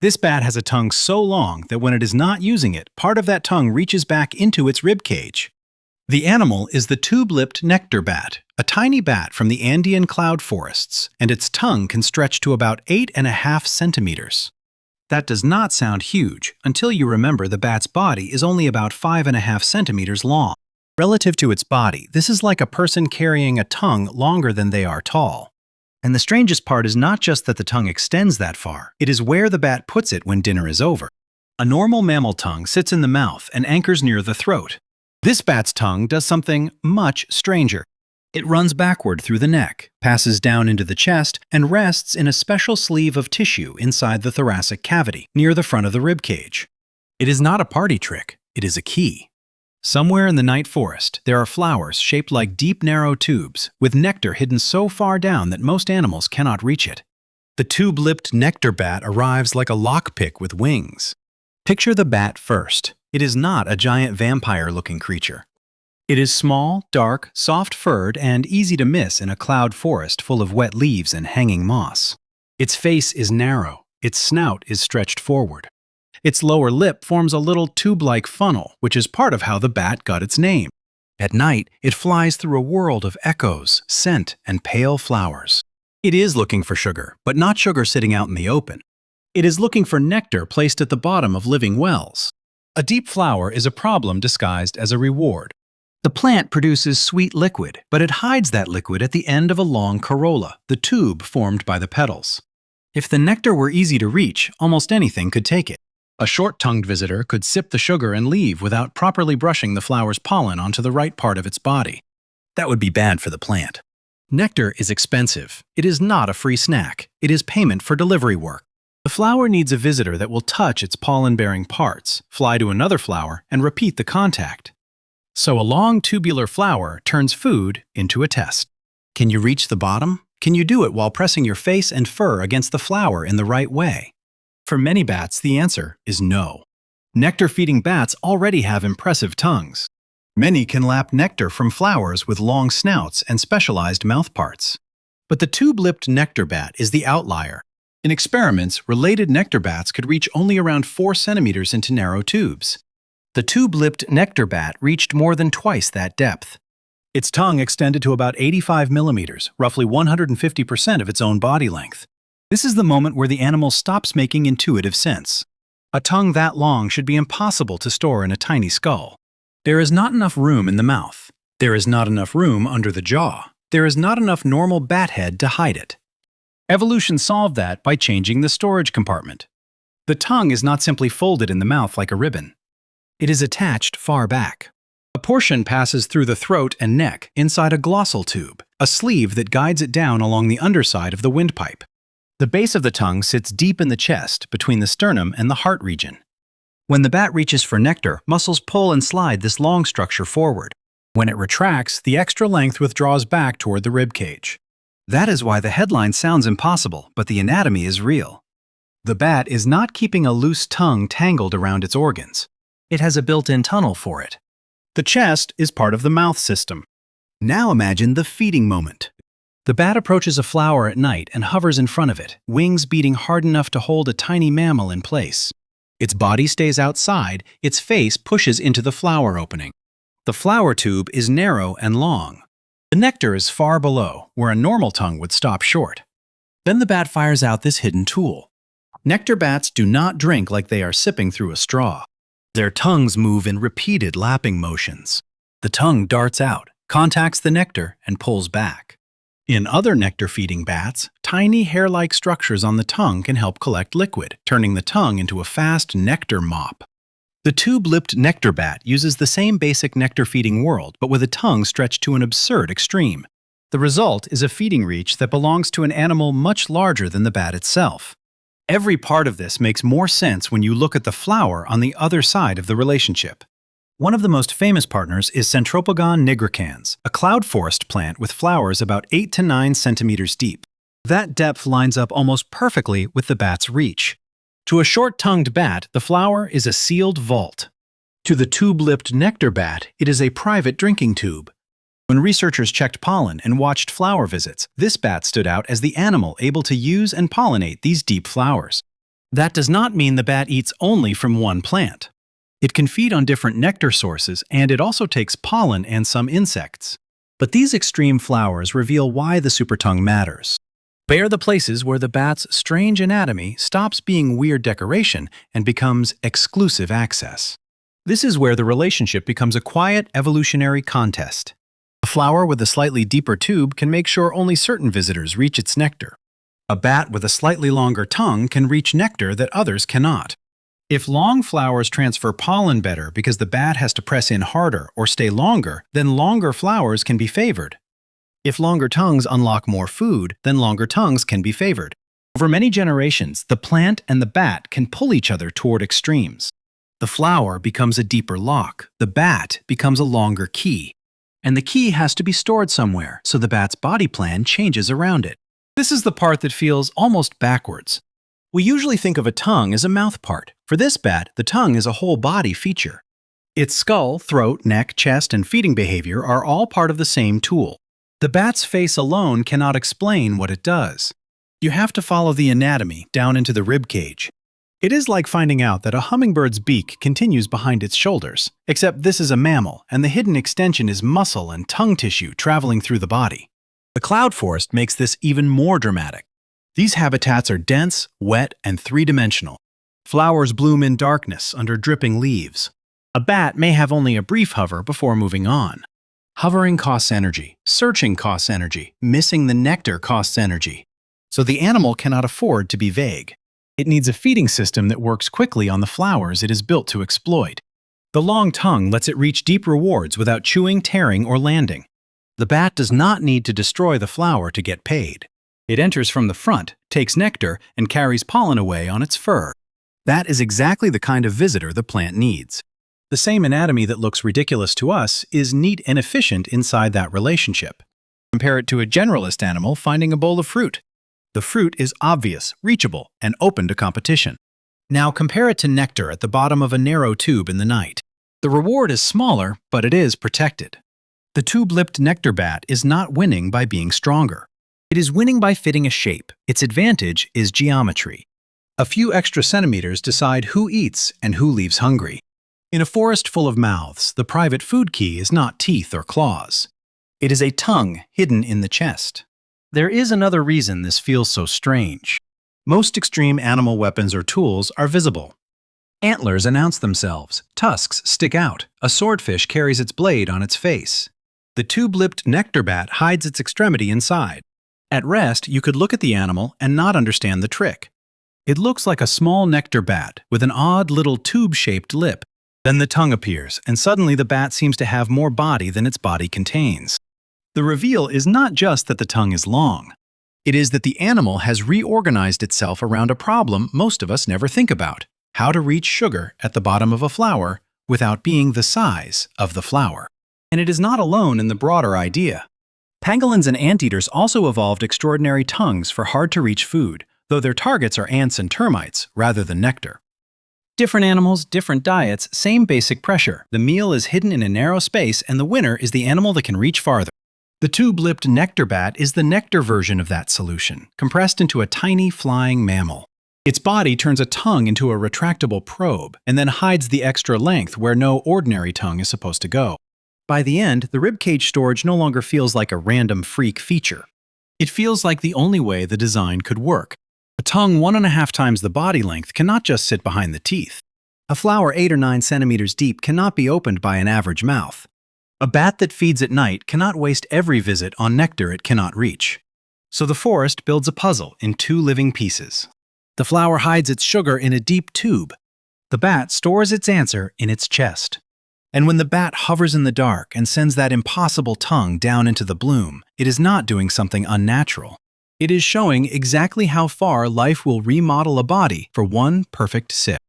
This bat has a tongue so long that when it is not using it, part of that tongue reaches back into its rib cage. The animal is the tube-lipped nectar bat, a tiny bat from the Andean cloud forests, and its tongue can stretch to about 8.5 centimeters. That does not sound huge until you remember the bat's body is only about 5.5 centimeters long. Relative to its body, this is like a person carrying a tongue longer than they are tall. And the strangest part is not just that the tongue extends that far, it is where the bat puts it when dinner is over. A normal mammal tongue sits in the mouth and anchors near the throat. This bat's tongue does something much stranger. It runs backward through the neck, passes down into the chest, and rests in a special sleeve of tissue inside the thoracic cavity, near the front of the rib cage. It is not a party trick, it is a key. Somewhere in the night forest, there are flowers shaped like deep, narrow tubes, with nectar hidden so far down that most animals cannot reach it. The tube-lipped nectar bat arrives like a lockpick with wings. Picture the bat first. It is not a giant vampire-looking creature. It is small, dark, soft-furred, and easy to miss in a cloud forest full of wet leaves and hanging moss. Its face is narrow. Its snout is stretched forward. Its lower lip forms a little tube-like funnel, which is part of how the bat got its name. At night, it flies through a world of echoes, scent, and pale flowers. It is looking for sugar, but not sugar sitting out in the open. It is looking for nectar placed at the bottom of living wells. A deep flower is a problem disguised as a reward. The plant produces sweet liquid, but it hides that liquid at the end of a long corolla, the tube formed by the petals. If the nectar were easy to reach, almost anything could take it. A short-tongued visitor could sip the sugar and leave without properly brushing the flower's pollen onto the right part of its body. That would be bad for the plant. Nectar is expensive. It is not a free snack. It is payment for delivery work. The flower needs a visitor that will touch its pollen-bearing parts, fly to another flower, and repeat the contact. So a long tubular flower turns food into a test. Can you reach the bottom? Can you do it while pressing your face and fur against the flower in the right way? For many bats, the answer is no. Nectar-feeding bats already have impressive tongues. Many can lap nectar from flowers with long snouts and specialized mouthparts. But the tube-lipped nectar bat is the outlier. In experiments, related nectar bats could reach only around 4 centimeters into narrow tubes. The tube-lipped nectar bat reached more than twice that depth. Its tongue extended to about 85 millimeters, roughly 150% of its own body length. This is the moment where the animal stops making intuitive sense. A tongue that long should be impossible to store in a tiny skull. There is not enough room in the mouth. There is not enough room under the jaw. There is not enough normal bat head to hide it. Evolution solved that by changing the storage compartment. The tongue is not simply folded in the mouth like a ribbon. It is attached far back. A portion passes through the throat and neck inside a glossal tube, a sleeve that guides it down along the underside of the windpipe. The base of the tongue sits deep in the chest, between the sternum and the heart region. When the bat reaches for nectar, muscles pull and slide this long structure forward. When it retracts, the extra length withdraws back toward the rib cage. That is why the headline sounds impossible, but the anatomy is real. The bat is not keeping a loose tongue tangled around its organs. It has a built-in tunnel for it. The chest is part of the mouth system. Now imagine the feeding moment. The bat approaches a flower at night and hovers in front of it, wings beating hard enough to hold a tiny mammal in place. Its body stays outside, its face pushes into the flower opening. The flower tube is narrow and long. The nectar is far below, where a normal tongue would stop short. Then the bat fires out this hidden tool. Nectar bats do not drink like they are sipping through a straw. Their tongues move in repeated lapping motions. The tongue darts out, contacts the nectar, and pulls back. In other nectar-feeding bats, tiny hair-like structures on the tongue can help collect liquid, turning the tongue into a fast nectar mop. The tube-lipped nectar bat uses the same basic nectar-feeding world, but with a tongue stretched to an absurd extreme. The result is a feeding reach that belongs to an animal much larger than the bat itself. Every part of this makes more sense when you look at the flower on the other side of the relationship. One of the most famous partners is Centropogon nigricans, a cloud forest plant with flowers about 8 to 9 centimeters deep. That depth lines up almost perfectly with the bat's reach. To a short-tongued bat, the flower is a sealed vault. To the tube-lipped nectar bat, it is a private drinking tube. When researchers checked pollen and watched flower visits, this bat stood out as the animal able to use and pollinate these deep flowers. That does not mean the bat eats only from one plant. It can feed on different nectar sources, and it also takes pollen and some insects. But these extreme flowers reveal why the supertongue matters. They are the places where the bat's strange anatomy stops being weird decoration and becomes exclusive access. This is where the relationship becomes a quiet evolutionary contest. A flower with a slightly deeper tube can make sure only certain visitors reach its nectar. A bat with a slightly longer tongue can reach nectar that others cannot. If long flowers transfer pollen better because the bat has to press in harder or stay longer, then longer flowers can be favored. If longer tongues unlock more food, then longer tongues can be favored. Over many generations, the plant and the bat can pull each other toward extremes. The flower becomes a deeper lock, the bat becomes a longer key. And the key has to be stored somewhere, so the bat's body plan changes around it. This is the part that feels almost backwards. We usually think of a tongue as a mouth part. For this bat, the tongue is a whole body feature. Its skull, throat, neck, chest, and feeding behavior are all part of the same tool. The bat's face alone cannot explain what it does. You have to follow the anatomy down into the rib cage. It is like finding out that a hummingbird's beak continues behind its shoulders, except this is a mammal, and the hidden extension is muscle and tongue tissue traveling through the body. The cloud forest makes this even more dramatic. These habitats are dense, wet, and three-dimensional. Flowers bloom in darkness under dripping leaves. A bat may have only a brief hover before moving on. Hovering costs energy, searching costs energy, missing the nectar costs energy. So the animal cannot afford to be vague. It needs a feeding system that works quickly on the flowers it is built to exploit. The long tongue lets it reach deep rewards without chewing, tearing, or landing. The bat does not need to destroy the flower to get paid. It enters from the front, takes nectar, and carries pollen away on its fur. That is exactly the kind of visitor the plant needs. The same anatomy that looks ridiculous to us is neat and efficient inside that relationship. Compare it to a generalist animal finding a bowl of fruit. The fruit is obvious, reachable, and open to competition. Now compare it to nectar at the bottom of a narrow tube in the night. The reward is smaller, but it is protected. The tube-lipped nectar bat is not winning by being stronger. It is winning by fitting a shape. Its advantage is geometry. A few extra centimeters decide who eats and who leaves hungry. In a forest full of mouths, the private food key is not teeth or claws. It is a tongue hidden in the chest. There is another reason this feels so strange. Most extreme animal weapons or tools are visible. Antlers announce themselves, tusks stick out, a swordfish carries its blade on its face. The tube-lipped nectar bat hides its extremity inside. At rest, you could look at the animal and not understand the trick. It looks like a small nectar bat with an odd little tube-shaped lip. Then the tongue appears, and suddenly the bat seems to have more body than its body contains. The reveal is not just that the tongue is long. It is that the animal has reorganized itself around a problem most of us never think about: how to reach sugar at the bottom of a flower without being the size of the flower. And it is not alone in the broader idea. Pangolins and anteaters also evolved extraordinary tongues for hard-to-reach food, though their targets are ants and termites rather than nectar. Different animals, different diets, same basic pressure. The meal is hidden in a narrow space, and the winner is the animal that can reach farther. The tube-lipped nectar bat is the nectar version of that solution, compressed into a tiny flying mammal. Its body turns a tongue into a retractable probe, and then hides the extra length where no ordinary tongue is supposed to go. By the end, the ribcage storage no longer feels like a random freak feature. It feels like the only way the design could work. A tongue 1.5 times the body length cannot just sit behind the teeth. A flower 8 or 9 centimeters deep cannot be opened by an average mouth. A bat that feeds at night cannot waste every visit on nectar it cannot reach. So the forest builds a puzzle in 2 living pieces. The flower hides its sugar in a deep tube. The bat stores its answer in its chest. And when the bat hovers in the dark and sends that impossible tongue down into the bloom, it is not doing something unnatural. It is showing exactly how far life will remodel a body for one perfect sip.